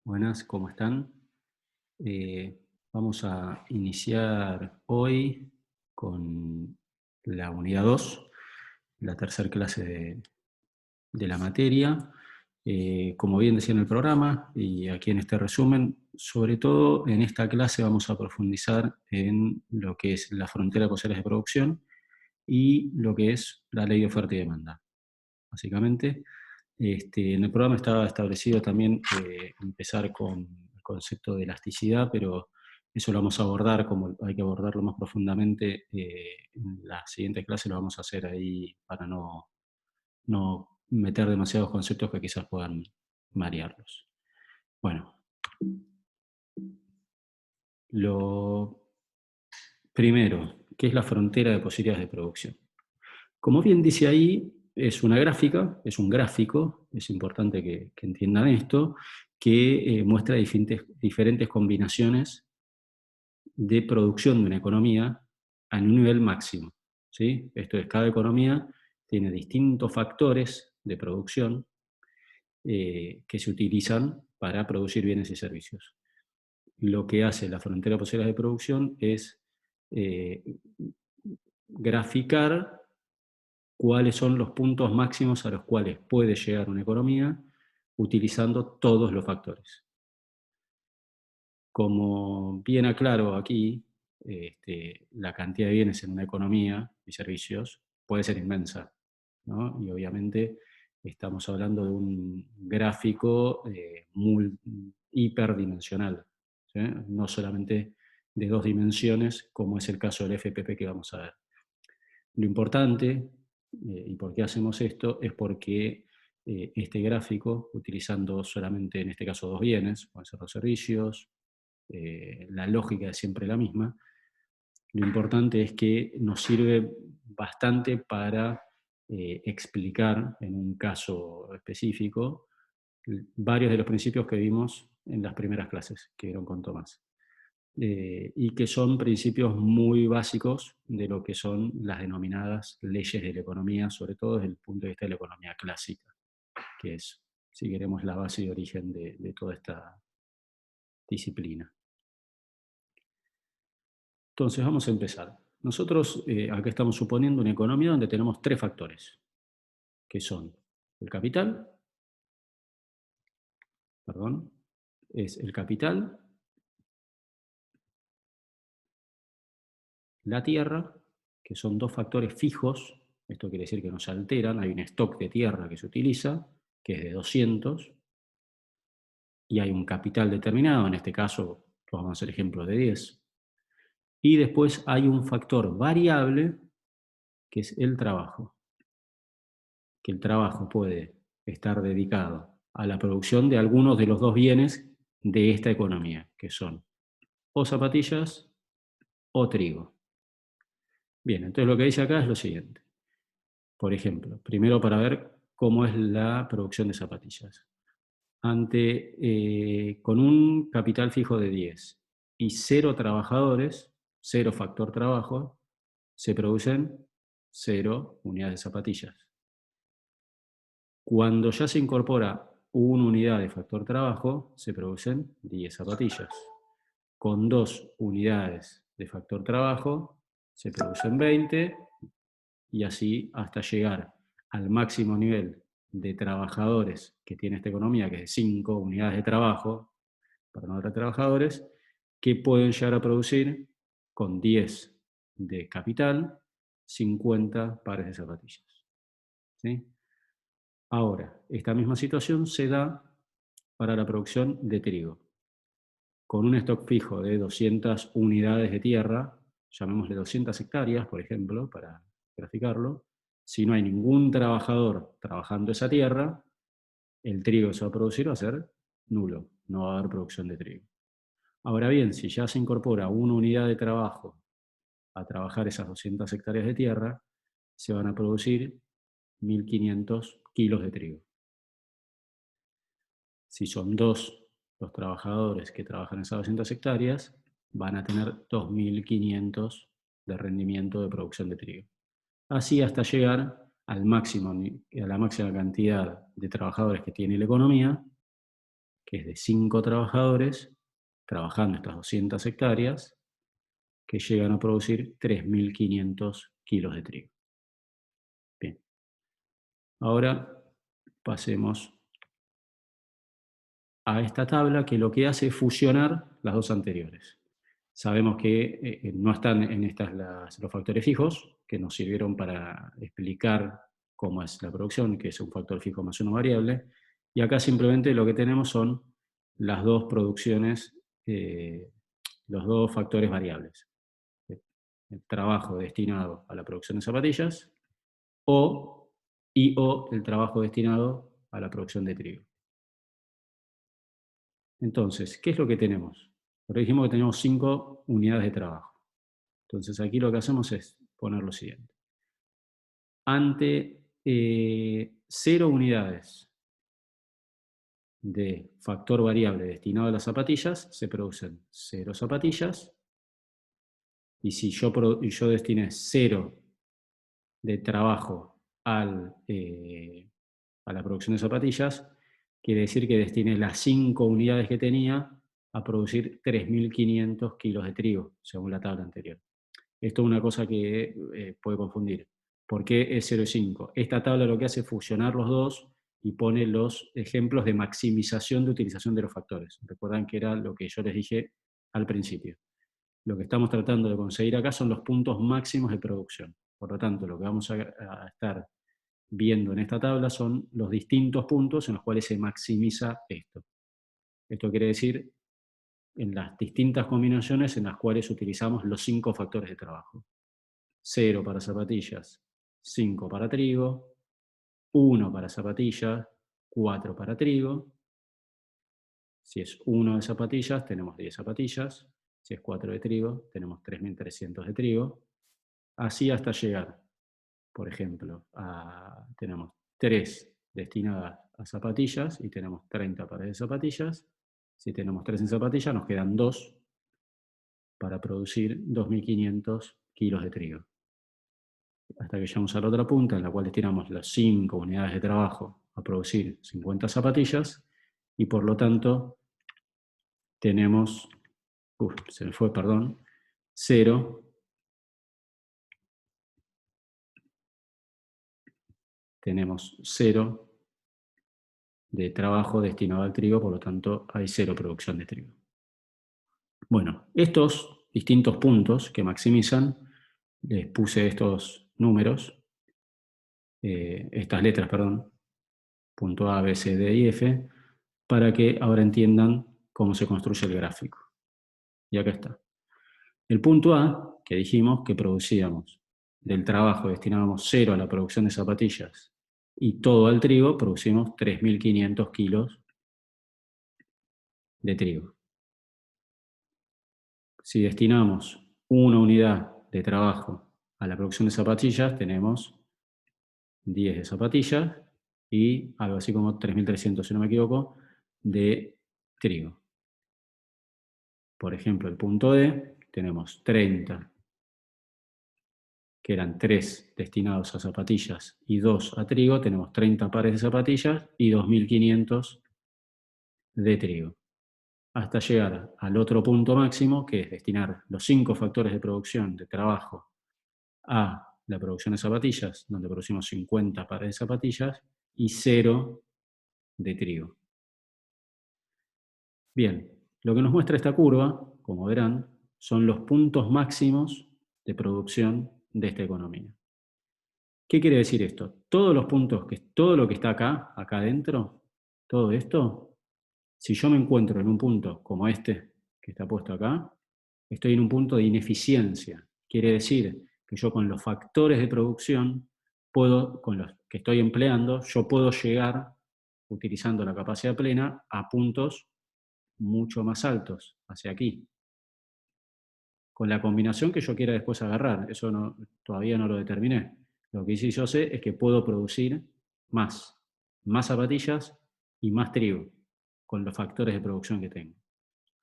Buenas, ¿cómo están? Eh, Vamos a iniciar hoy con la unidad 2, la tercera clase de la materia. Como bien decía en el programa y aquí en este resumen, sobre todo en esta clase vamos a profundizar en lo que es la frontera de posibilidades de producción y lo que es la ley de oferta y demanda. Básicamente, en el programa estaba establecido también empezar con el concepto de elasticidad, pero eso lo vamos a abordar, como hay que abordarlo más profundamente en la siguiente clase, lo vamos a hacer ahí para no meter demasiados conceptos que quizás puedan marearlos. Bueno, lo primero, ¿qué es la frontera de posibilidades de producción? Como bien dice ahí, es una gráfica, es un gráfico, es importante que entiendan esto, que muestra diferentes combinaciones de producción de una economía a un nivel máximo. ¿Sí? Esto es, cada economía tiene distintos factores de producción que se utilizan para producir bienes y servicios. Lo que hace la frontera de posibilidades de producción es eh, graficar cuáles son los puntos máximos a los cuales puede llegar una economía utilizando todos los factores. Como bien aclaro aquí, la cantidad de bienes en una economía y servicios puede ser inmensa, ¿no? Y obviamente estamos hablando de un gráfico hiperdimensional, ¿sí? No solamente de dos dimensiones, como es el caso del FPP que vamos a ver. Lo importante, y por qué hacemos esto, es porque este gráfico, utilizando solamente en este caso dos bienes, pueden ser los servicios, la lógica es siempre la misma, lo importante es que nos sirve bastante para explicar en un caso específico varios de los principios que vimos en las primeras clases que vieron con Tomás. Y que son principios muy básicos de lo que son las denominadas leyes de la economía, sobre todo desde el punto de vista de la economía clásica, que es, si queremos, la base de origen de toda esta disciplina. Entonces, vamos a empezar. Nosotros acá estamos suponiendo una economía donde tenemos tres factores, que son el capital, perdón, es el capital, la tierra, que son dos factores fijos, esto quiere decir que no se alteran, hay un stock de tierra que se utiliza, que es de 200, y hay un capital determinado, en este caso vamos a hacer ejemplos de 10, y después hay un factor variable, que es el trabajo, que el trabajo puede estar dedicado a la producción de algunos de los dos bienes de esta economía, que son o zapatillas o trigo. Bien, entonces lo que dice acá es lo siguiente. Por ejemplo, primero para ver cómo es la producción de zapatillas. Con un capital fijo de 10 y cero trabajadores, cero factor trabajo, se producen cero unidades de zapatillas. Cuando ya se incorpora una unidad de factor trabajo, se producen 10 zapatillas. Con dos unidades de factor trabajo, se producen 20 y así hasta llegar al máximo nivel de trabajadores que tiene esta economía, que es de 5 unidades de trabajo para no dar trabajadores, que pueden llegar a producir con 10 de capital 50 pares de zapatillas. ¿Sí? Ahora, esta misma situación se da para la producción de trigo. Con un stock fijo de 200 unidades de tierra, llamémosle 200 hectáreas, por ejemplo, para graficarlo, si no hay ningún trabajador trabajando esa tierra, el trigo que se va a producir va a ser nulo, no va a haber producción de trigo. Ahora bien, si ya se incorpora una unidad de trabajo a trabajar esas 200 hectáreas de tierra, se van a producir 1.500 kilos de trigo. Si son dos los trabajadores que trabajan esas 200 hectáreas, van a tener 2.500 de rendimiento de producción de trigo. Así hasta llegar a la máxima cantidad de trabajadores que tiene la economía, que es de 5 trabajadores, trabajando estas 200 hectáreas, que llegan a producir 3.500 kilos de trigo. Bien. Ahora pasemos a esta tabla que lo que hace es fusionar las dos anteriores. Sabemos que no están en estas los factores fijos, que nos sirvieron para explicar cómo es la producción, que es un factor fijo más una variable, y acá simplemente lo que tenemos son las dos producciones, los dos factores variables. El trabajo destinado a la producción de zapatillas o el trabajo destinado a la producción de trigo. Entonces, ¿qué es lo que tenemos? Porque dijimos que tenemos 5 unidades de trabajo. Entonces aquí lo que hacemos es poner lo siguiente. Ante 0 unidades de factor variable destinado a las zapatillas, se producen 0 zapatillas. Y si yo destiné 0 de trabajo a la producción de zapatillas, quiere decir que destiné las 5 unidades que tenía a producir 3.500 kilos de trigo, según la tabla anterior. Esto es una cosa que puede confundir. ¿Por qué es 0 y 5? Esta tabla lo que hace es fusionar los dos y pone los ejemplos de maximización de utilización de los factores. Recuerdan que era lo que yo les dije al principio. Lo que estamos tratando de conseguir acá son los puntos máximos de producción. Por lo tanto, lo que vamos a estar viendo en esta tabla son los distintos puntos en los cuales se maximiza esto. Esto quiere decir en las distintas combinaciones en las cuales utilizamos los 5 factores de trabajo. 0 para zapatillas, 5 para trigo, 1 para zapatillas, 4 para trigo. Si es 1 de zapatillas, tenemos 10 zapatillas. Si es 4 de trigo, tenemos 3.300 de trigo. Así hasta llegar, por ejemplo, tenemos 3 destinadas a zapatillas y tenemos 30 pares de zapatillas. Si tenemos 3 en zapatillas, nos quedan 2 para producir 2.500 kilos de trigo. Hasta que llegamos a la otra punta, en la cual destinamos las 5 unidades de trabajo a producir 50 zapatillas, y por lo tanto tenemos, se me fue, perdón, 0, tenemos 0 de trabajo destinado al trigo, por lo tanto hay 0 producción de trigo. Bueno, estos distintos puntos que maximizan, les puse estos números, estas letras, perdón, punto A, B, C, D y F, para que ahora entiendan cómo se construye el gráfico. Y acá está. El punto A, que dijimos que producíamos del trabajo, destinábamos 0 a la producción de zapatillas y todo al trigo, producimos 3.500 kilos de trigo. Si destinamos una unidad de trabajo a la producción de zapatillas, tenemos 10 de zapatillas y algo así como 3.300, si no me equivoco, de trigo. Por ejemplo, el punto D, tenemos 30, que eran 3 destinados a zapatillas y 2 a trigo, tenemos 30 pares de zapatillas y 2.500 de trigo. Hasta llegar al otro punto máximo, que es destinar los 5 factores de producción de trabajo a la producción de zapatillas, donde producimos 50 pares de zapatillas y 0 de trigo. Bien, lo que nos muestra esta curva, como verán, son los puntos máximos de producción de esta economía. ¿Qué quiere decir esto? Todos los puntos, todo lo que está acá adentro, todo esto, si yo me encuentro en un punto como este, que está puesto acá, estoy en un punto de ineficiencia. Quiere decir que yo con los factores de producción, con los que estoy empleando, yo puedo llegar, utilizando la capacidad plena, a puntos mucho más altos, hacia aquí. Con la combinación que yo quiera después agarrar, eso todavía no lo determiné. Lo que sí yo sé es que puedo producir más zapatillas y más trigo, con los factores de producción que tengo.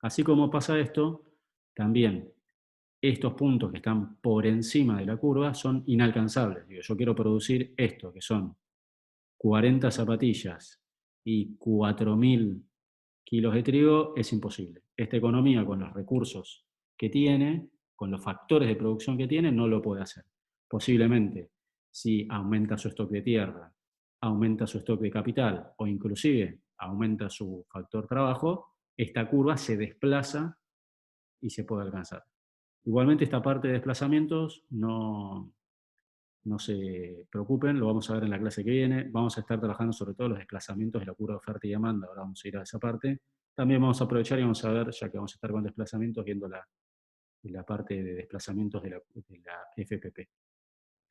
Así como pasa esto, también estos puntos que están por encima de la curva son inalcanzables. Digo, yo quiero producir esto, que son 40 zapatillas y 4.000 kilos de trigo es imposible. Esta economía, con los recursos que tiene, con los factores de producción que tiene, no lo puede hacer. Posiblemente, si aumenta su stock de tierra, aumenta su stock de capital o inclusive aumenta su factor trabajo, esta curva se desplaza y se puede alcanzar. Igualmente, esta parte de desplazamientos no se preocupen, lo vamos a ver en la clase que viene. Vamos a estar trabajando sobre todo los desplazamientos de la curva de oferta y demanda. Ahora vamos a ir a esa parte. También vamos a aprovechar y vamos a ver, ya que vamos a estar con desplazamientos, viendo la parte de desplazamientos de la FPP.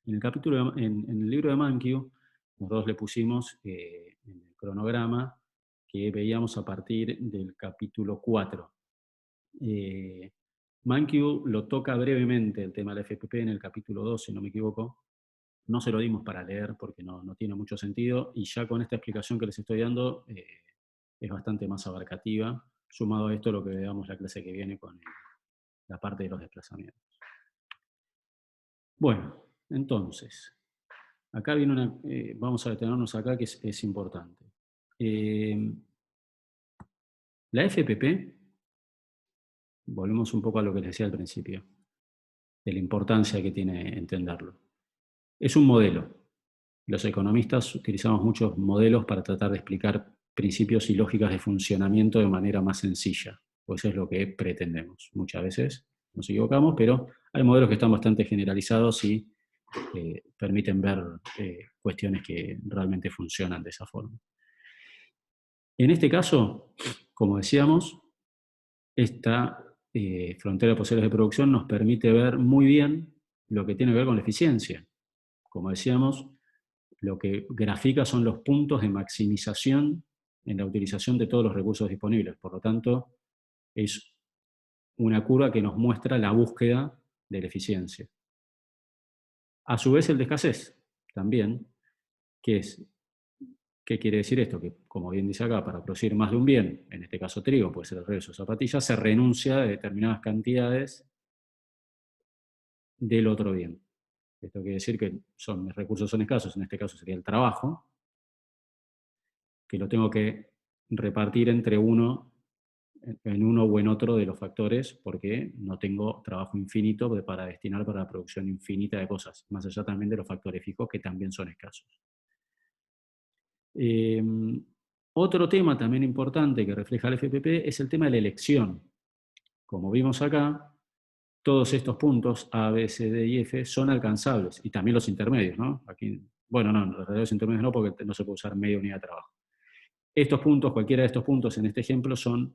En el capítulo, en el libro de Mankiw, nosotros le pusimos en el cronograma que veíamos a partir del capítulo 4. Mankiw lo toca brevemente el tema de la FPP en el capítulo 2, si no me equivoco. No se lo dimos para leer porque no tiene mucho sentido, y ya con esta explicación que les estoy dando es bastante más abarcativa, sumado a esto lo que veamos la clase que viene con la parte de los desplazamientos. Bueno, entonces, acá viene vamos a detenernos acá, que es importante. La FPP, volvemos un poco a lo que les decía al principio, de la importancia que tiene entenderlo. Es un modelo. Los economistas utilizamos muchos modelos para tratar de explicar principios y lógicas de funcionamiento de manera más sencilla, pues eso es lo que pretendemos. Muchas veces nos equivocamos, pero hay modelos que están bastante generalizados y permiten ver cuestiones que realmente funcionan de esa forma. En este caso, como decíamos, esta frontera de posibilidades de producción nos permite ver muy bien lo que tiene que ver con la eficiencia. Como decíamos, lo que grafica son los puntos de maximización en la utilización de todos los recursos disponibles. Por lo tanto, es una curva que nos muestra la búsqueda de la eficiencia. A su vez, el de escasez también, ¿qué quiere decir esto? Que, como bien dice acá, para producir más de un bien, en este caso trigo, puede ser el resto o zapatillas, se renuncia a determinadas cantidades del otro bien. Esto quiere decir que mis recursos son escasos, en este caso sería el trabajo, que lo tengo que repartir en uno o en otro de los factores, porque no tengo trabajo infinito para destinar para la producción infinita de cosas, más allá también de los factores fijos que también son escasos. Otro tema también importante que refleja el FPP es el tema de la elección. Como vimos acá, todos estos puntos A, B, C, D y F son alcanzables, y también los intermedios, ¿no? Aquí, bueno, no, los intermedios no, porque no se puede usar media unidad de trabajo. Estos puntos, cualquiera de estos puntos en este ejemplo son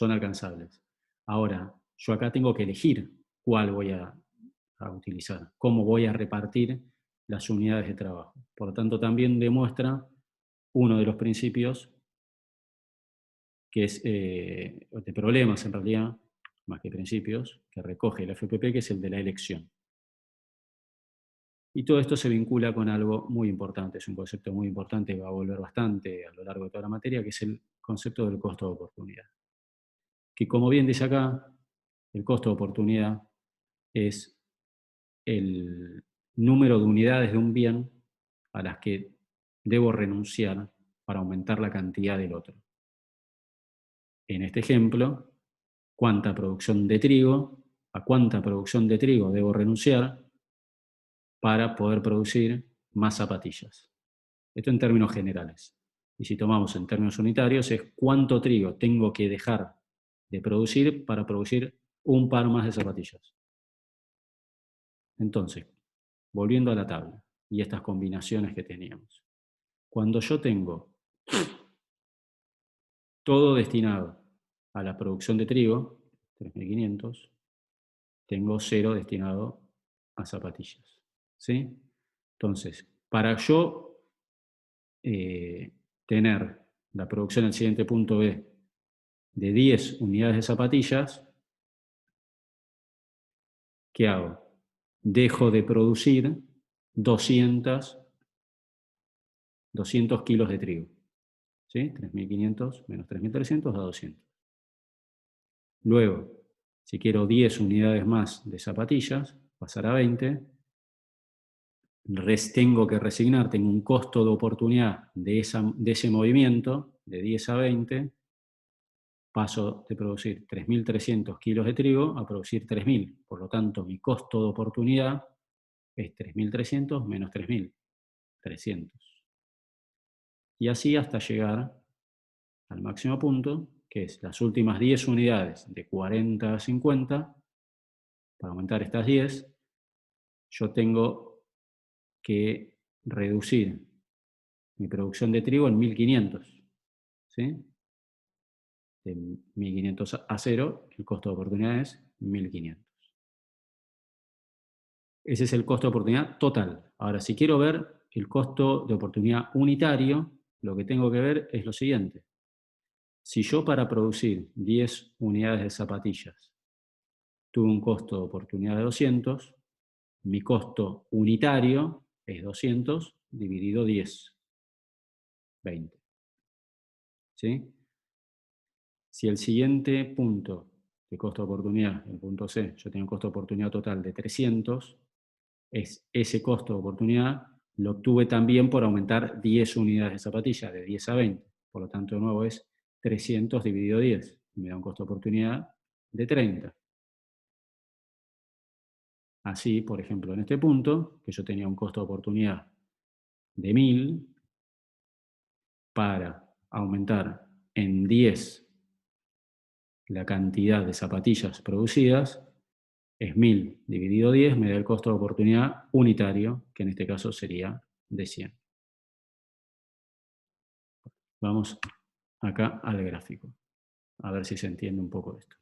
alcanzables. Ahora, yo acá tengo que elegir cuál voy a utilizar, cómo voy a repartir las unidades de trabajo. Por lo tanto, también demuestra uno de los principios que es de problemas, en realidad, más que principios, que recoge el FPP, que es el de la elección. Y todo esto se vincula con algo muy importante, es un concepto muy importante que va a volver bastante a lo largo de toda la materia, que es el concepto del costo de oportunidad. Que, como bien dice acá, el costo de oportunidad es el número de unidades de un bien a las que debo renunciar para aumentar la cantidad del otro. En este ejemplo, a cuánta producción de trigo debo renunciar para poder producir más zapatillas. Esto en términos generales. Y si tomamos en términos unitarios, es cuánto trigo tengo que dejar de producir para producir un par más de zapatillas. Entonces, volviendo a la tabla y estas combinaciones que teníamos. Cuando yo tengo todo destinado a la producción de trigo, 3.500, tengo 0 destinado a zapatillas. ¿Sí? Entonces, para yo tener la producción en el siguiente punto B de 10 unidades de zapatillas, ¿qué hago? Dejo de producir 200 kilos de trigo. ¿Sí? 3.500 menos 3.300 da 200. Luego, si quiero 10 unidades más de zapatillas, pasar a 20, tengo que resignar, tengo un costo de oportunidad de ese movimiento de 10 a 20, paso de producir 3.300 kilos de trigo a producir 3.000. Por lo tanto, mi costo de oportunidad es 3.300 menos 3.300. Y así hasta llegar al máximo punto, que es las últimas 10 unidades de 40 a 50. Para aumentar estas 10, yo tengo que reducir mi producción de trigo en 1.500. ¿Sí? De 1.500 a 0, el costo de oportunidad es 1.500. Ese es el costo de oportunidad total. Ahora, si quiero ver el costo de oportunidad unitario, lo que tengo que ver es lo siguiente. Si yo para producir 10 unidades de zapatillas tuve un costo de oportunidad de 200, mi costo unitario es 200 dividido 10, 20. ¿Sí? Si el siguiente punto de costo de oportunidad, el punto C, yo tengo un costo de oportunidad total de 300, ese costo de oportunidad lo obtuve también por aumentar 10 unidades de zapatilla, de 10 a 20. Por lo tanto, de nuevo es 300 dividido 10. Y me da un costo de oportunidad de 30. Así, por ejemplo, en este punto, que yo tenía un costo de oportunidad de 1.000, para aumentar en 10 la cantidad de zapatillas producidas, es 1.000 dividido 10, me da el costo de oportunidad unitario, que en este caso sería de 100. Vamos acá al gráfico, a ver si se entiende un poco esto.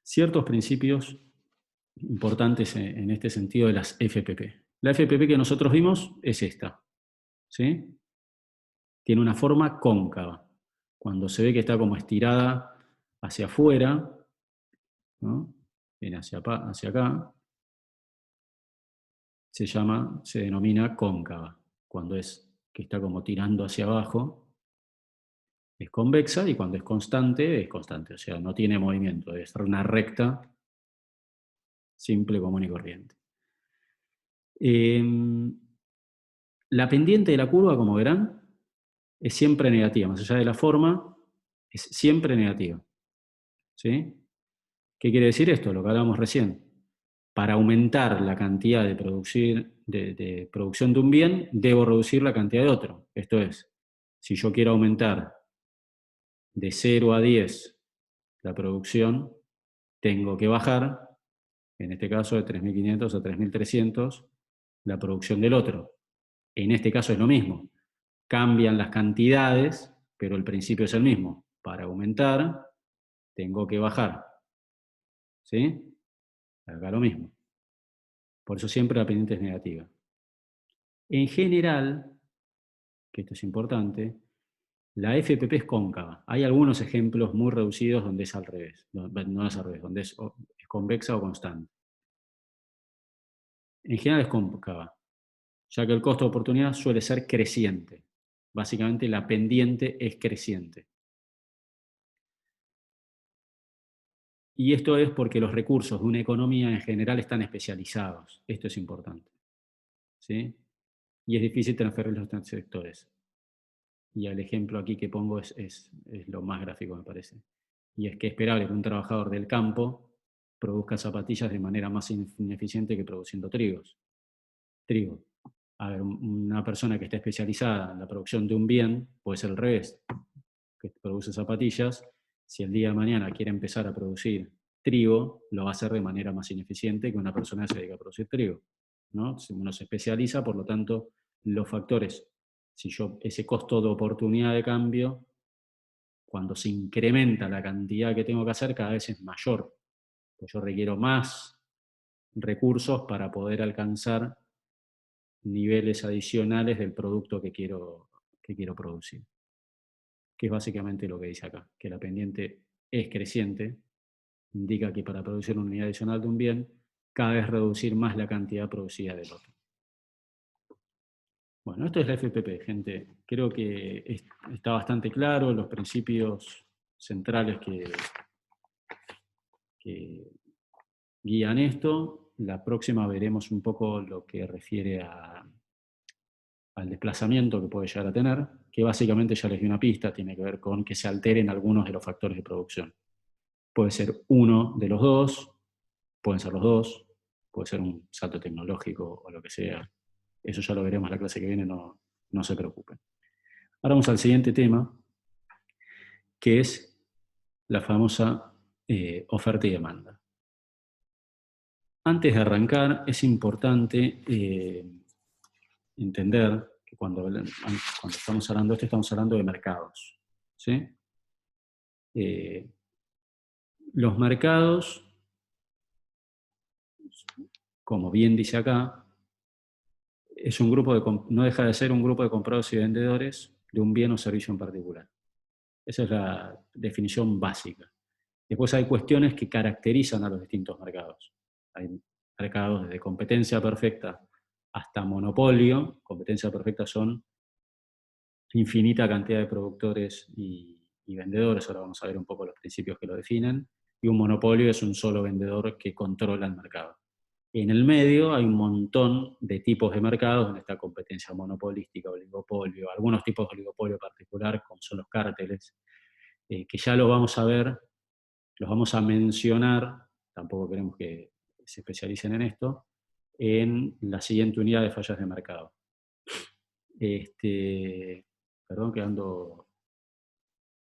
Ciertos principios importantes en este sentido de las FPP. La FPP que nosotros vimos es esta, ¿sí? Tiene una forma cóncava. Cuando se ve que está como estirada hacia afuera, ¿no? Viene hacia acá, se denomina cóncava. Cuando es que está como tirando hacia abajo, es convexa, y cuando es constante, o sea, no tiene movimiento, es una recta simple, común y corriente. La pendiente de la curva, como verán, es siempre negativa, más allá de la forma, es siempre negativa. ¿Sí? ¿Qué quiere decir esto? Lo que hablábamos recién. Para aumentar la cantidad de producción de un bien, debo reducir la cantidad de otro. Esto es, si yo quiero aumentar de 0 a 10 la producción, tengo que bajar, en este caso de 3.500 a 3.300, la producción del otro. En este caso es lo mismo. Cambian las cantidades, pero el principio es el mismo. Para aumentar, tengo que bajar. ¿Sí? Acá lo mismo. Por eso siempre la pendiente es negativa. En general, que esto es importante, la FPP es cóncava. Hay algunos ejemplos muy reducidos donde es al revés. No es al revés, donde es convexa o constante. En general es cóncava, ya que el costo de oportunidad suele ser creciente. Básicamente la pendiente es creciente. Y esto es porque los recursos de una economía en general están especializados. Esto es importante. ¿Sí? Y es difícil transferirlos a los sectores. Y el ejemplo aquí que pongo es lo más gráfico, me parece. Y es que es esperable que un trabajador del campo produzca zapatillas de manera más ineficiente que produciendo trigo. A ver, una persona que está especializada en la producción de un bien, puede ser al revés, que produce zapatillas, si el día de mañana quiere empezar a producir trigo, lo va a hacer de manera más ineficiente que una persona que se dedica a producir trigo, ¿no? Si uno se especializa, por lo tanto, los factores, si yo, ese costo de oportunidad de cambio, cuando se incrementa la cantidad que tengo que hacer, cada vez es mayor. Pues yo requiero más recursos para poder alcanzar niveles adicionales del producto que quiero producir. Que es básicamente lo que dice acá, que la pendiente es creciente, indica que para producir una unidad adicional de un bien, cada vez reducir más la cantidad producida del otro. Bueno, esto es la FPP, gente. Creo que está bastante claro los principios centrales que guían esto. La próxima veremos un poco lo que refiere a al desplazamiento que puede llegar a tener, que básicamente ya les di una pista, tiene que ver con que se alteren algunos de los factores de producción. Puede ser uno de los dos, pueden ser los dos, puede ser un salto tecnológico o lo que sea. Eso ya lo veremos la clase que viene, no se preocupen. Ahora vamos al siguiente tema, que es la famosa oferta y demanda. Antes de arrancar, es importante entender que cuando estamos hablando de esto, estamos hablando de mercados. ¿Sí? Los mercados, como bien dice acá, es un grupo no deja de ser un grupo de compradores y vendedores de un bien o servicio en particular. Esa es la definición básica. Después hay cuestiones que caracterizan a los distintos mercados. Hay mercados desde competencia perfecta hasta monopolio. Competencia perfecta son infinita cantidad de productores y vendedores. Ahora vamos a ver un poco los principios que lo definen. Y un monopolio es un solo vendedor que controla el mercado. En el medio hay un montón de tipos de mercados donde está competencia monopolística, oligopolio, algunos tipos de oligopolio particular, como son los cárteles, que ya lo vamos a ver, los vamos a mencionar, tampoco queremos que se especialicen en esto, en la siguiente unidad de fallas de mercado. Perdón que ando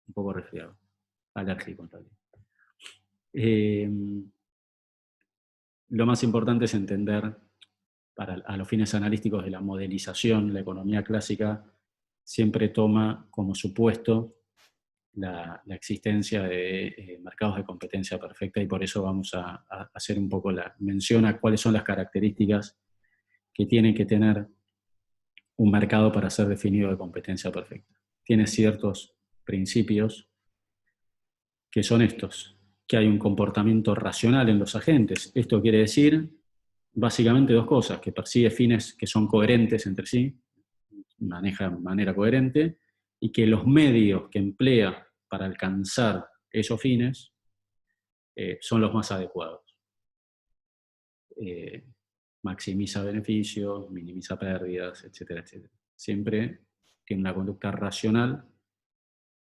un poco resfriado, alérgico en realidad. Lo más importante es entender, a los fines analíticos de la modelización, la economía clásica siempre toma como supuesto la existencia de mercados de competencia perfecta, y por eso vamos a hacer un poco la mención a cuáles son las características que tiene que tener un mercado para ser definido de competencia perfecta. Tiene ciertos principios que son estos, que hay un comportamiento racional en los agentes. Esto quiere decir básicamente dos cosas: que persigue fines que son coherentes entre sí, maneja de manera coherente, y que los medios que emplea para alcanzar esos fines son los más adecuados. Maximiza beneficios, minimiza pérdidas, etcétera, etcétera. Siempre tiene una conducta racional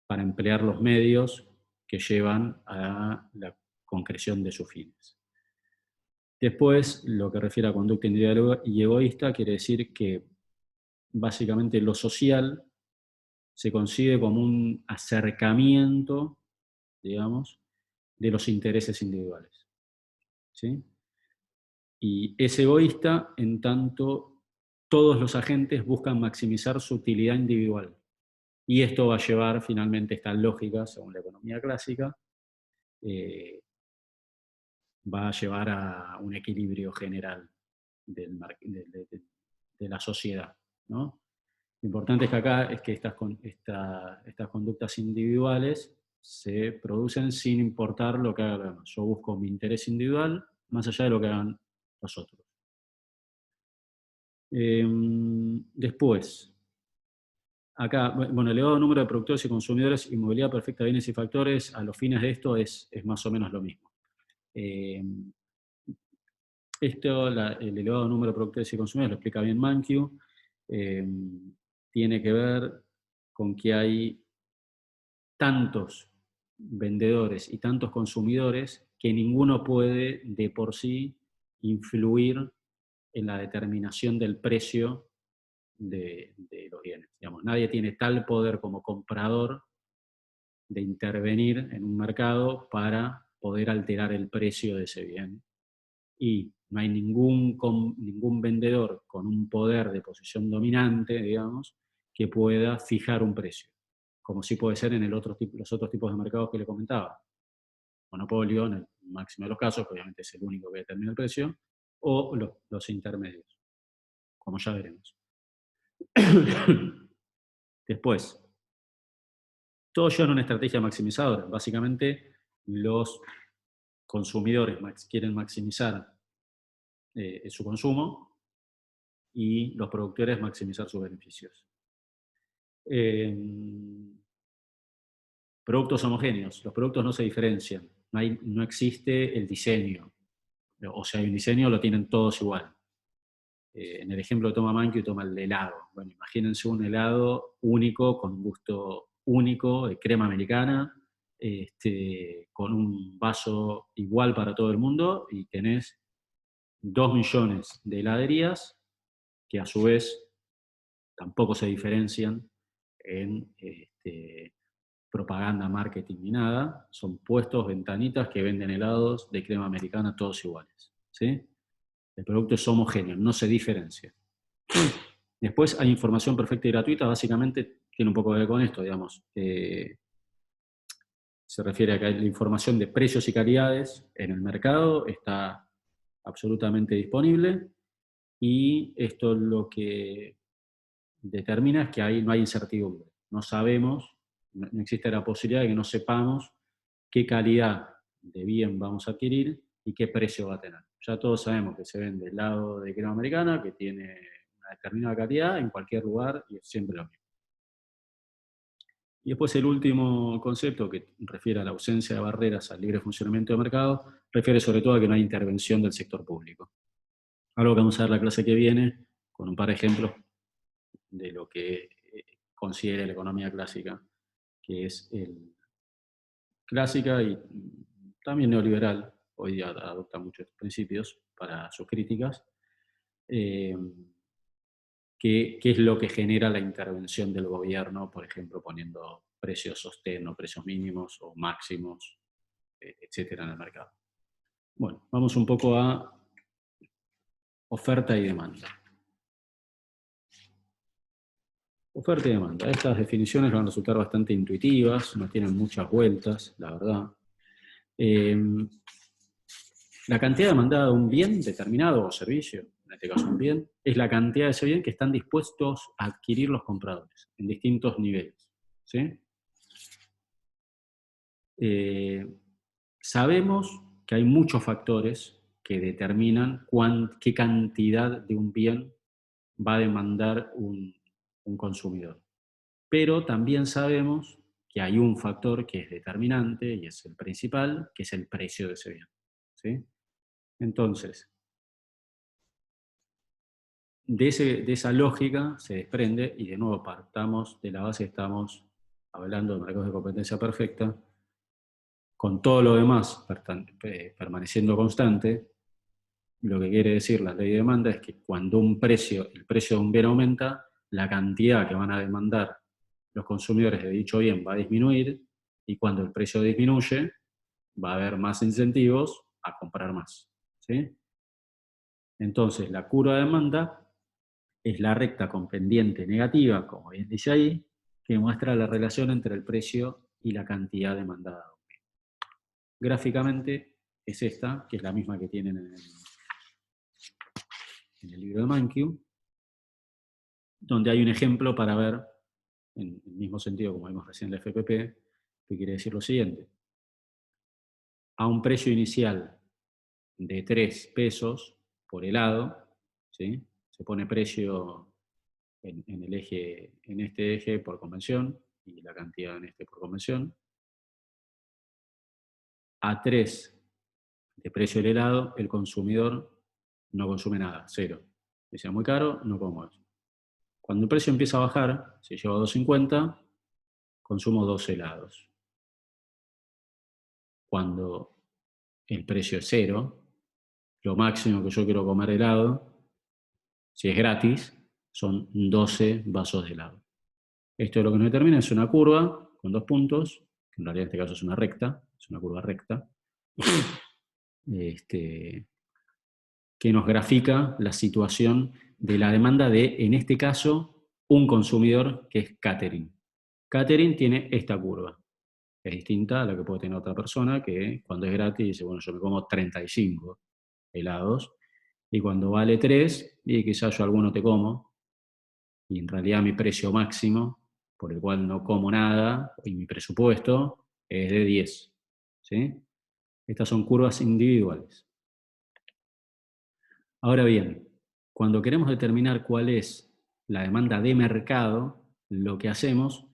para emplear los medios que llevan a la concreción de sus fines. Después, lo que refiere a conducta individual y egoísta, quiere decir que básicamente lo social se concibe como un acercamiento, digamos, de los intereses individuales. ¿Sí? Y es egoísta en tanto todos los agentes buscan maximizar su utilidad individual. Y esto va a llevar finalmente, esta lógica, según la economía clásica, va a llevar a un equilibrio general de la sociedad, ¿no? Lo importante es que acá es que estas conductas individuales se producen sin importar lo que haga los demás. Yo busco mi interés individual más allá de lo que hagan los otros. Después, acá, bueno, elevado número de productores y consumidores y movilidad perfecta de bienes y factores, a los fines de esto es más o menos lo mismo. El elevado número de productores y consumidores, lo explica bien Mankiw, tiene que ver con que hay tantos vendedores y tantos consumidores que ninguno puede de por sí influir en la determinación del precio de los bienes. Digamos, nadie tiene tal poder como comprador de intervenir en un mercado para poder alterar el precio de ese bien. Y no hay ningún vendedor con un poder de posición dominante, digamos, que pueda fijar un precio, como sí puede ser en los otros tipos de mercados que le comentaba. Monopolio, en el máximo de los casos, que obviamente es el único que determina el precio, o los intermedios, como ya veremos. Después, todos llevan una estrategia maximizadora. Básicamente, los consumidores quieren maximizar su consumo y los productores maximizar sus beneficios. Productos homogéneos. Los productos no se diferencian. No existe el diseño. O sea, hay un diseño, lo tienen todos igual. en el ejemplo que toma Mankiw, toma el helado. Bueno, imagínense un helado único, con un gusto único, de crema americana, con un vaso igual para todo el mundo, y tenés 2 millones de heladerías que a su vez tampoco se diferencian en propaganda, marketing ni nada. Son puestos, ventanitas que venden helados de crema americana todos iguales. ¿Sí? El producto es homogéneo, no se diferencia. Después hay información perfecta y gratuita, básicamente tiene un poco que ver con esto, digamos. Se refiere a que la información de precios y calidades en el mercado está absolutamente disponible, y esto lo que determina es que ahí no hay incertidumbre. No sabemos, no existe la posibilidad de que no sepamos qué calidad de bien vamos a adquirir y qué precio va a tener. Ya todos sabemos que se vende helado de crema americana, que tiene una determinada calidad en cualquier lugar y es siempre lo mismo. Y después el último concepto, que refiere a la ausencia de barreras al libre funcionamiento del mercado, refiere sobre todo a que no hay intervención del sector público. Algo que vamos a ver la clase que viene, con un par de ejemplos de lo que considera la economía clásica, que es clásica y también neoliberal. Hoy día adopta muchos principios para sus críticas. ¿Qué es lo que genera la intervención del gobierno, por ejemplo, poniendo precios sostén o precios mínimos o máximos, etcétera, en el mercado? Bueno, vamos un poco a oferta y demanda. Oferta y demanda. Estas definiciones van a resultar bastante intuitivas, no tienen muchas vueltas, la verdad. La cantidad demandada de un bien determinado o servicio, en este caso un bien, es la cantidad de ese bien que están dispuestos a adquirir los compradores en distintos niveles. ¿Sí? Sabemos que hay muchos factores que determinan qué cantidad de un bien va a demandar un consumidor. Pero también sabemos que hay un factor que es determinante y es el principal, que es el precio de ese bien. ¿Sí? Entonces, de esa lógica se desprende, y de nuevo partamos de la base, estamos hablando de mercados de competencia perfecta, con todo lo demás permaneciendo constante. Lo que quiere decir la ley de demanda es que cuando el precio de un bien aumenta, la cantidad que van a demandar los consumidores de dicho bien va a disminuir, y cuando el precio disminuye, va a haber más incentivos a comprar más. ¿Sí? Entonces, la curva de demanda es la recta con pendiente negativa, como bien dice ahí, que muestra la relación entre el precio y la cantidad demandada. Gráficamente es esta, que es la misma que tienen en el libro de Mankiw, donde hay un ejemplo para ver, en el mismo sentido como vimos recién en la FPP, que quiere decir lo siguiente. A un precio inicial de 3 pesos por helado, ¿sí? Se pone precio en este eje por convención, y la cantidad en este por convención. A 3 de precio del helado, el consumidor no consume nada, cero. Dice, muy caro, no como eso. Cuando el precio empieza a bajar, si llevo a 2,50, consumo 2 helados. Cuando el precio es cero, lo máximo que yo quiero comer helado, si es gratis, son 12 vasos de helado. Esto lo que nos determina es una curva con 2 puntos, que en realidad en este caso es una recta, es una curva recta, que nos grafica la situación de la demanda de, en este caso, un consumidor que es catering. Catering tiene esta curva. Es distinta a la que puede tener otra persona que cuando es gratis dice, bueno, yo me como 35 helados, y cuando vale 3, y quizás yo alguno te como, y en realidad mi precio máximo, por el cual no como nada, y mi presupuesto es de 10. ¿Sí? Estas son curvas individuales. Ahora bien, cuando queremos determinar cuál es la demanda de mercado, lo que hacemos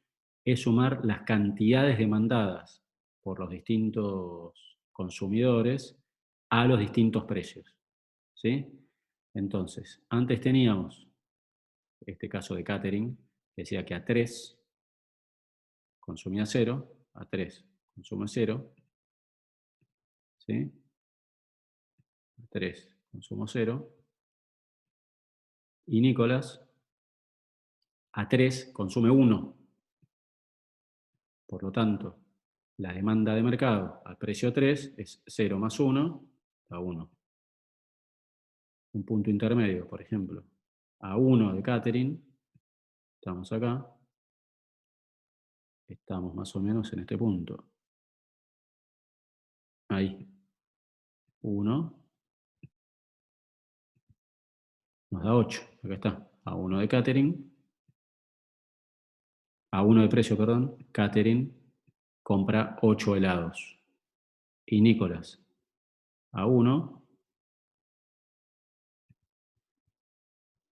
es sumar las cantidades demandadas por los distintos consumidores a los distintos precios. ¿Sí? Entonces, antes teníamos este caso de catering, que decía que A3 consumía 0, A3 consume 0, ¿sí? A3 consumo 0, y Nicolás A3 consume 1. Por lo tanto, la demanda de mercado al precio 3 es 0 más 1 a 1. Un punto intermedio, por ejemplo, a 1 de catering, estamos acá, estamos más o menos en este punto. Ahí, 1 nos da 8, acá está, a 1 de catering, a 1 de precio, perdón, catering compra 8 helados. Y Nicolás, a 1,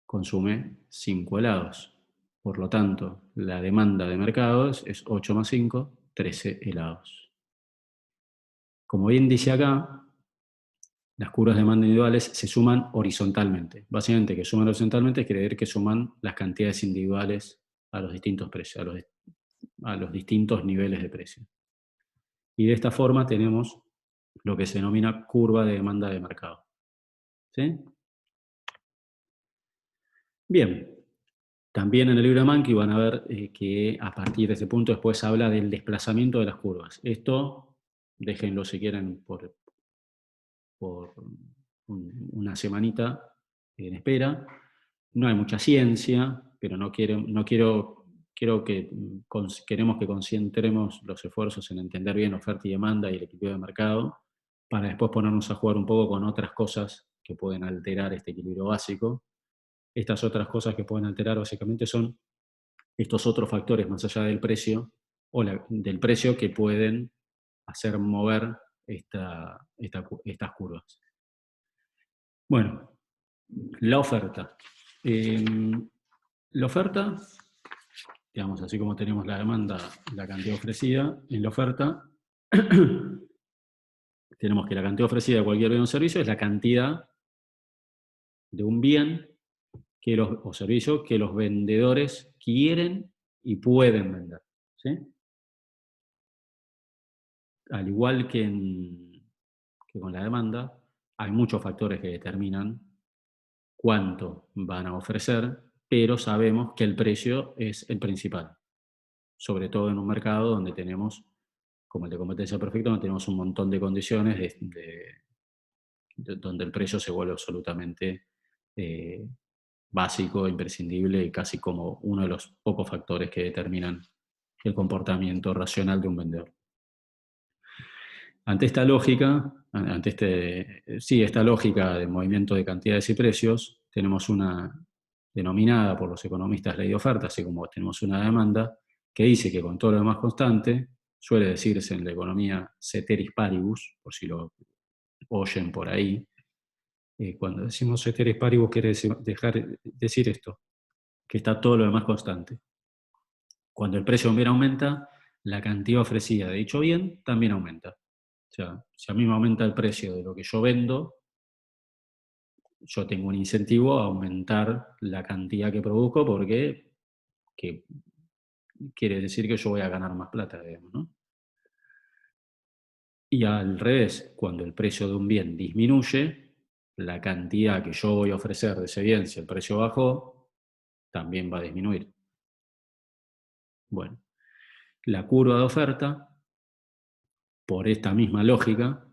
consume 5 helados. Por lo tanto, la demanda de mercados es 8 más 5, 13 helados. Como bien dice acá, las curvas de demanda individuales se suman horizontalmente. Básicamente, que suman horizontalmente quiere decir que suman las cantidades individuales a los distintos precios, a los distintos niveles de precio. Y de esta forma tenemos lo que se denomina curva de demanda de mercado. ¿Sí? Bien, también en el libro de Mankey van a ver que a partir de ese punto después habla del desplazamiento de las curvas. Esto, déjenlo si quieren por una semanita en espera. No hay mucha ciencia, pero quiero que queremos que concentremos los esfuerzos en entender bien oferta y demanda y el equilibrio de mercado, para después ponernos a jugar un poco con otras cosas que pueden alterar este equilibrio básico. Estas otras cosas que pueden alterar básicamente son estos otros factores más allá del precio, del precio, que pueden hacer mover estas curvas. Bueno, la oferta. La oferta, digamos, así como tenemos la demanda, la cantidad ofrecida, en la oferta tenemos que la cantidad ofrecida de cualquier bien o servicio es la cantidad de un bien o servicio que los vendedores quieren y pueden vender. ¿Sí? Al igual que con la demanda, hay muchos factores que determinan cuánto van a ofrecer, pero sabemos que el precio es el principal, sobre todo en un mercado donde tenemos, como el de competencia perfecta, donde tenemos un montón de condiciones donde el precio se vuelve absolutamente eh, básico, imprescindible y casi como uno de los pocos factores que determinan el comportamiento racional de un vendedor. Ante esta lógica, esta lógica de movimiento de cantidades y precios, tenemos una denominada por los economistas ley de oferta, así como tenemos una demanda, que dice que con todo lo demás constante, suele decirse en la economía ceteris paribus, por si lo oyen por ahí. Cuando decimos ceteris paribus quiere decir esto, que está todo lo demás constante. Cuando el precio de un bien aumenta, la cantidad ofrecida de dicho bien también aumenta. O sea, si a mí me aumenta el precio de lo que yo vendo, yo tengo un incentivo a aumentar la cantidad que produzco porque quiere decir que yo voy a ganar más plata, digamos, ¿no? Y al revés, cuando el precio de un bien disminuye, la cantidad que yo voy a ofrecer de ese bien, si el precio bajó, también va a disminuir. Bueno, la curva de oferta, por esta misma lógica,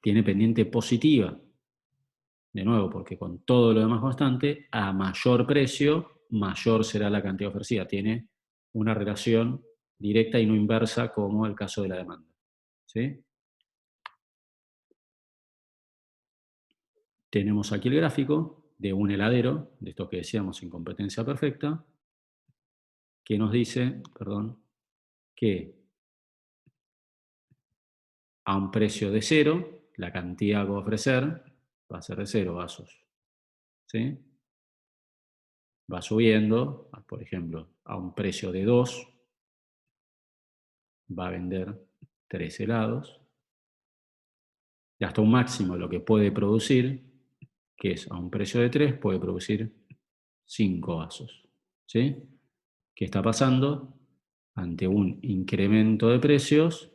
tiene pendiente positiva. De nuevo, porque con todo lo demás constante, a mayor precio, mayor será la cantidad ofrecida. Tiene una relación directa y no inversa como el caso de la demanda. ¿Sí? Tenemos aquí el gráfico de un heladero, de estos que decíamos en competencia perfecta, que nos dice, que a un precio de 0, la cantidad que va a ofrecer va a ser de 0 vasos. ¿Sí? Va subiendo, por ejemplo, a un precio de 2, va a vender 3 helados, y hasta un máximo lo que puede producir, que es a un precio de 3, puede producir 5 vasos. ¿Sí? ¿Qué está pasando? Ante un incremento de precios,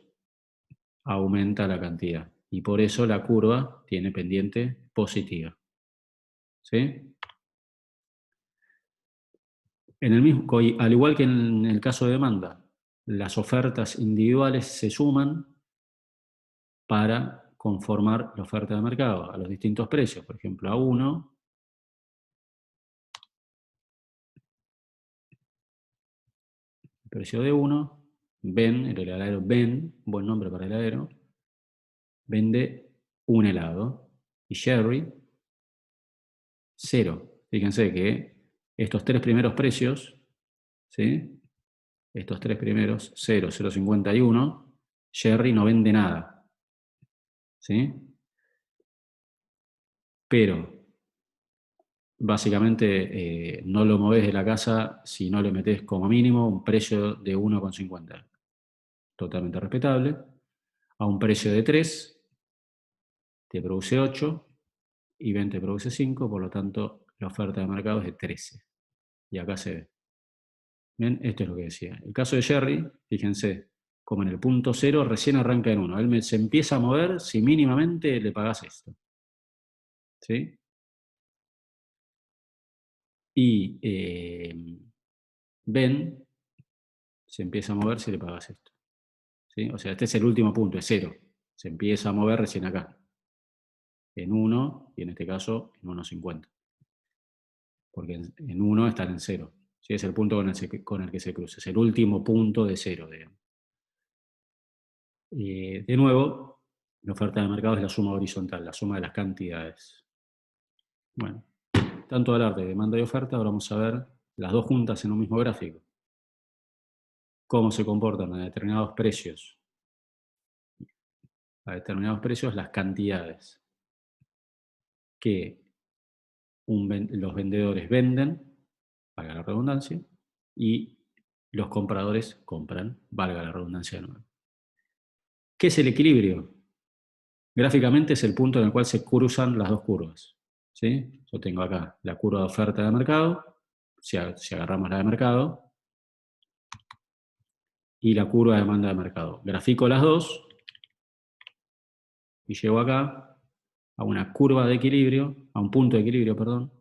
aumenta la cantidad. Y por eso la curva tiene pendiente positiva. ¿Sí? Al igual que en el caso de demanda, las ofertas individuales se suman para conformar la oferta de mercado a los distintos precios. Por ejemplo, A1, el precio de 1, Ben, el heladero Ben, buen nombre para heladero, vende un helado. Y Sherry, 0. Fíjense que estos tres primeros precios, ¿sí? Estos tres primeros, 0, 0,51, Sherry no vende nada. ¿Sí? Pero básicamente no lo movés de la casa si no le metés como mínimo un precio de 1,50. Totalmente respetable. A un precio de 3 te produce 8 y 20 produce 5, por lo tanto la oferta de mercado es de 13. Y acá se ve. Bien, esto es lo que decía. El caso de Jerry, fíjense, como en el punto 0 recién arranca en 1. Él se empieza a mover si mínimamente le pagás esto. ¿Sí? Y Ben se empieza a mover si le pagas esto. ¿Sí? O sea, este es el último punto, es 0. Se empieza a mover recién acá. En 1 y en este caso en 1,50. Porque en 1 están en 0. ¿Sí? Es el punto con el que se cruza. Es el último punto de 0, digamos. De nuevo, la oferta de mercado es la suma horizontal, la suma de las cantidades. Bueno, tanto hablar de demanda y oferta, ahora vamos a ver las dos juntas en un mismo gráfico. Cómo se comportan a determinados precios. A determinados precios las cantidades que los vendedores venden, valga la redundancia, y los compradores compran, valga la redundancia de nuevo. ¿Qué es el equilibrio? Gráficamente es el punto en el cual se cruzan las dos curvas. ¿Sí? Yo tengo acá la curva de oferta de mercado, si agarramos la de mercado, y la curva de demanda de mercado. Grafico las dos y llego acá a una curva de equilibrio, a un punto de equilibrio, perdón,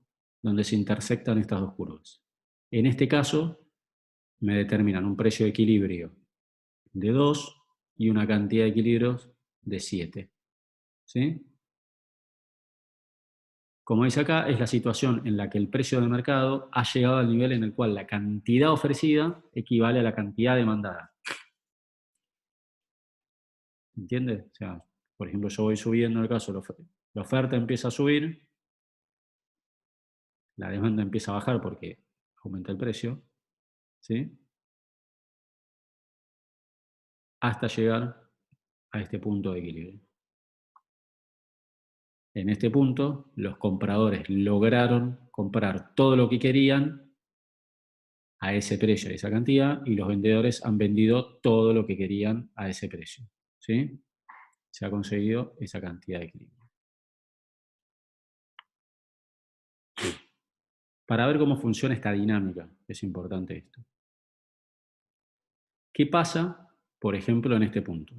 donde se intersectan estas dos curvas. En este caso, me determinan un precio de equilibrio de 2 y una cantidad de equilibrios de 7. ¿Sí? Como dice acá, es la situación en la que el precio de mercado ha llegado al nivel en el cual la cantidad ofrecida equivale a la cantidad demandada. ¿Entiendes? O sea, por ejemplo, yo voy subiendo en el caso, la oferta empieza a subir, la demanda empieza a bajar porque aumenta el precio, ¿sí? Hasta llegar a este punto de equilibrio. En este punto, los compradores lograron comprar todo lo que querían a ese precio, a esa cantidad, y los vendedores han vendido todo lo que querían a ese precio. ¿Sí? Se ha conseguido esa cantidad de equilibrio. Para ver cómo funciona esta dinámica, es importante esto. ¿Qué pasa, por ejemplo, en este punto?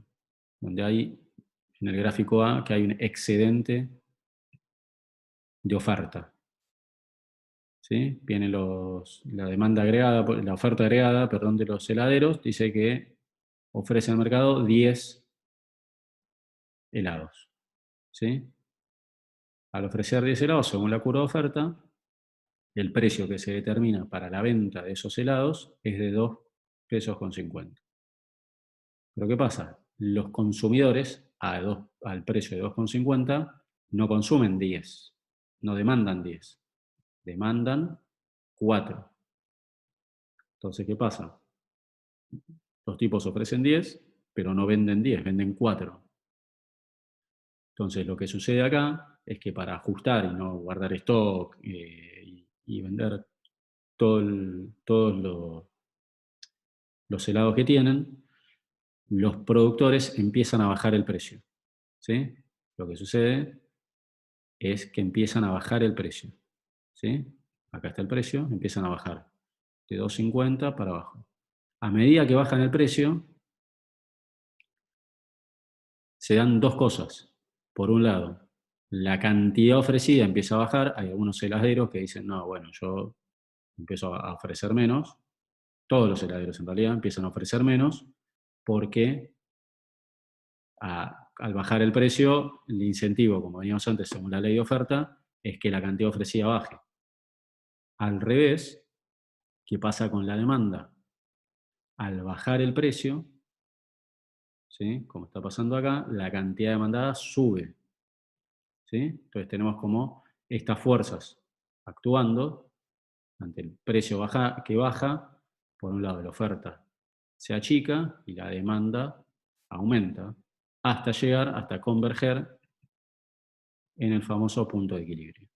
Donde hay, en el gráfico A, que hay un excedente de oferta. ¿Sí? Viene la demanda agregada, la oferta agregada, perdón, de los heladeros, dice que ofrece al mercado 10 helados. ¿Sí? Al ofrecer 10 helados, según la curva de oferta, el precio que se determina para la venta de esos helados es de 2,50 pesos. Pero ¿qué pasa? Los consumidores al precio de 2,50 no consumen 10, no demandan 10, demandan 4. Entonces, ¿qué pasa? Los tipos ofrecen 10, pero no venden 10, venden 4. Entonces, lo que sucede acá es que para ajustar y no guardar stock y vender todos los helados que tienen, los productores empiezan a bajar el precio. ¿Sí? Lo que sucede es que empiezan a bajar el precio. ¿Sí? Acá está el precio, empiezan a bajar de 2.50 para abajo. A medida que bajan el precio, se dan dos cosas. Por un lado, la cantidad ofrecida empieza a bajar. Hay algunos heladeros que dicen, no, bueno, yo empiezo a ofrecer menos. Todos los heladeros en realidad empiezan a ofrecer menos porque al bajar el precio, el incentivo, como veníamos antes, según la ley de oferta, es que la cantidad ofrecida baje. Al revés, ¿qué pasa con la demanda? Al bajar el precio, ¿sí? Como está pasando acá, la cantidad demandada sube. ¿Sí? Entonces tenemos como estas fuerzas actuando ante el precio que baja, por un lado la oferta se achica y la demanda aumenta, hasta converger en el famoso punto de equilibrio.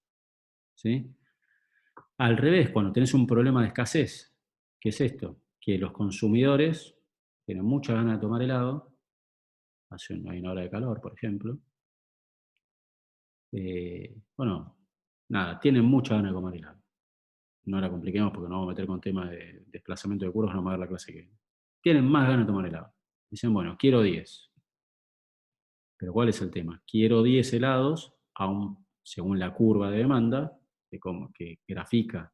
¿Sí? Al revés, cuando tenés un problema de escasez, ¿qué es esto? Que los consumidores tienen mucha ganas de tomar helado, hay una hora de calor, por ejemplo, bueno, nada, tienen mucha ganas de comer helado. No la compliquemos porque no vamos a meter con temas de desplazamiento de curvas, no vamos a ver la clase que viene. Tienen más ganas de tomar helado. Dicen, bueno, quiero 10. Pero ¿cuál es el tema? Quiero 10 helados, según la curva de demanda, que grafica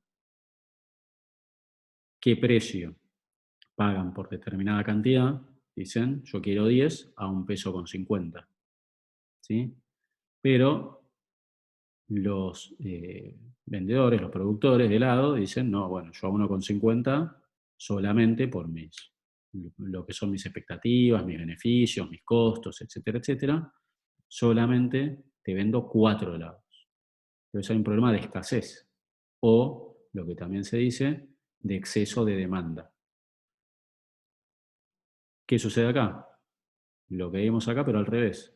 qué precio pagan por determinada cantidad. Dicen, yo quiero 10 a $1.50. ¿Sí? Pero los vendedores, los productores de helado dicen, no, bueno, yo a 1,50 solamente por lo que son mis expectativas, mis beneficios, mis costos, etcétera, etcétera, solamente te vendo 4 helados. Entonces hay un problema de escasez o, lo que también se dice, de exceso de demanda. ¿Qué sucede acá? Lo que vimos acá, pero al revés.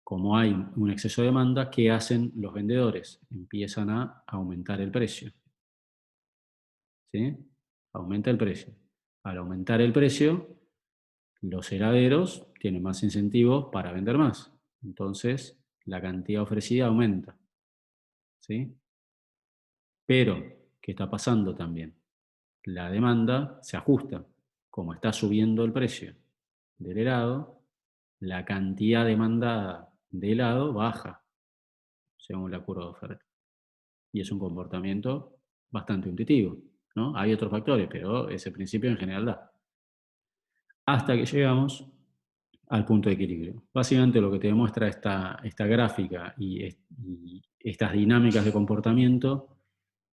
Como hay un exceso de demanda, ¿qué hacen los vendedores? Empiezan a aumentar el precio. ¿Sí? Aumenta el precio. Al aumentar el precio, los heladeros tienen más incentivos para vender más. Entonces, la cantidad ofrecida aumenta. ¿Sí? Pero, ¿qué está pasando también? La demanda se ajusta. Como está subiendo el precio del helado, la cantidad demandada de helado baja, según la curva de oferta. Y es un comportamiento bastante intuitivo, ¿no? Hay otros factores, pero ese principio en general da. Hasta que llegamos al punto de equilibrio. Básicamente lo que te demuestra esta gráfica y estas dinámicas de comportamiento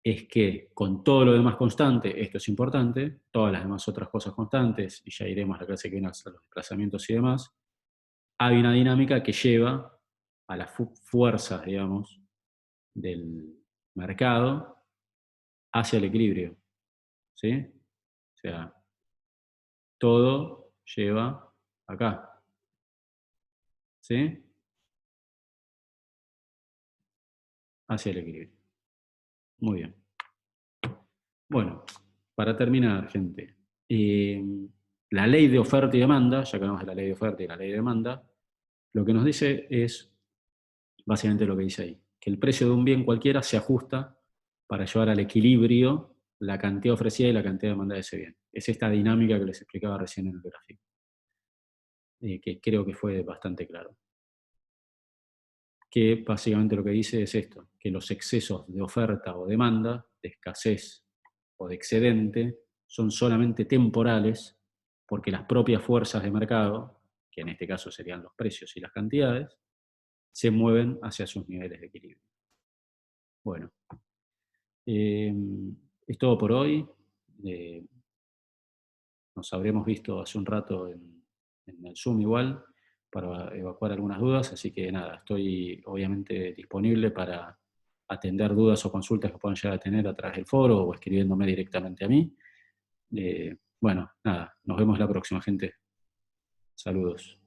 es que con todo lo demás constante, esto es importante, todas las demás otras cosas constantes, y ya iremos a la clase que viene a los desplazamientos y demás, hay una dinámica que lleva a las fuerzas, digamos, del mercado hacia el equilibrio. ¿Sí? O sea, todo lleva acá. ¿Sí? Hacia el equilibrio. Muy bien. Bueno, para terminar, gente, la ley de oferta y demanda, ya que hablamos de la ley de oferta y la ley de demanda, lo que nos dice es básicamente lo que dice ahí, que el precio de un bien cualquiera se ajusta para llevar al equilibrio la cantidad ofrecida y la cantidad demandada de ese bien. Es esta dinámica que les explicaba recién en el gráfico, que creo que fue bastante claro. Que básicamente lo que dice es esto, que los excesos de oferta o demanda, de escasez o de excedente, son solamente temporales, porque las propias fuerzas de mercado, que en este caso serían los precios y las cantidades, se mueven hacia sus niveles de equilibrio. Bueno, es todo por hoy. Nos habremos visto hace un rato en el Zoom igual, para evacuar algunas dudas, así que nada, estoy obviamente disponible para atender dudas o consultas que puedan llegar a tener a través del foro o escribiéndome directamente a mí. Bueno, nada, nos vemos la próxima, gente. Saludos.